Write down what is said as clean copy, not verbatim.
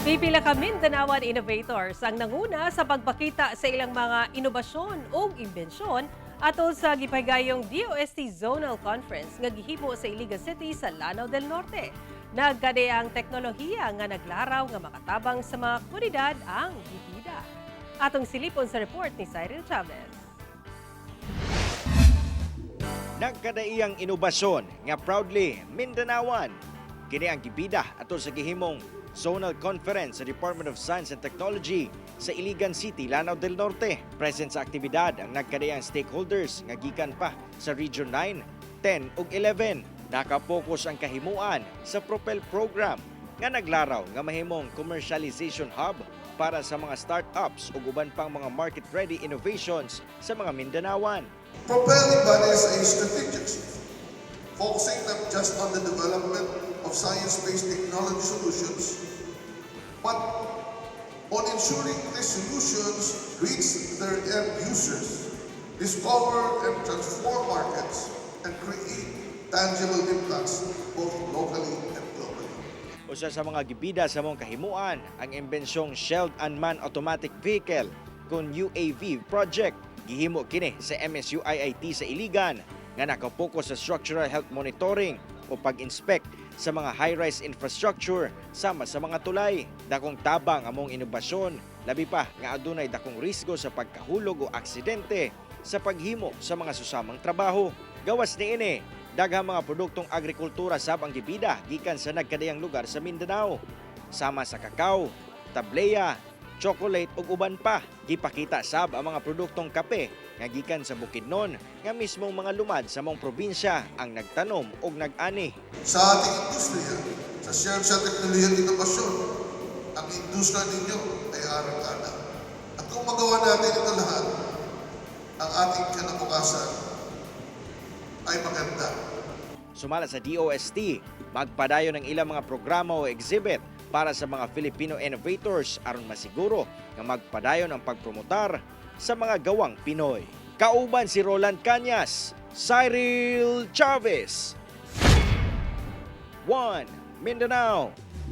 Pipila ka Mindanaoan innovators ang nanguna sa pagpakita sa ilang mga inobasyon o imbensyon atol sa gipahigayong DOST Zonal Conference nga gihimo sa Iligan City sa Lanao del Norte. Nagkade ang teknolohiya nga naglaraw nga makatabang sa mga komunidad ang gibida. Atong silipon sa report ni Cyril Chavez. Nagkadaiyang inobasyon nga proudly Mindanaoan. Kini ang gibida atol sa gihimong Zonal Conference sa Department of Science and Technology sa Iligan City, Lanao del Norte. Present sa aktibidad ang nagkadayang stakeholders nga gikan pa sa Region 9, 10 ug 11. Nakapokus ang kahimuan sa Propel program nga naglaraw nga mahimong commercialization hub para sa mga startups ug uban pang mga market-ready innovations sa mga Mindanaoan. Propel embodies a strategic shift, focusing not just on the development of science-based technology solutions, but on ensuring these solutions reach their end users, discover and transform markets, and create tangible impacts both locally and globally. Usa sa mga gibida sa mong kahimuan ang imbensyong Shelled Unmanned Automatic Vehicle kung UAV project. Gihimo kini sa MSU-IIT sa Iligan nga nakapokus sa structural health monitoring o pag-inspect sa mga high-rise infrastructure sama sa mga tulay. Dakong tabang among inobasyon, labi pa nga adunay dakong risgo sa pagkahulog o aksidente sa paghimo sa mga susamang trabaho. Gawas niini, daghang mga produktong agrikultura sab ang gibida gikan sa nagkadayang lugar sa Mindanao. Sama sa kakao, tableya, chocolate ug uban pa. Gipakita sab ang mga produktong kape nga gikan sa Bukidnon nga mismong mga lumad sa mong probinsya ang nagtanom ug nag-ani. Sa ating industriya, sa siyensya, teknolohiya at inobasyon, ang industriya ninyo ay arang-ana. At kung magawa natin ito lahat, ang ating kinabukasan ay maganda. Sumala sa DOST, magpadayon ng ilang mga programa o exhibit para sa mga Filipino innovators aron masiguro nga magpadayon ang pagpromotar sa mga gawang Pinoy. Kauban si Roland Cañas, Cyril Chavez, 1 Mindanao.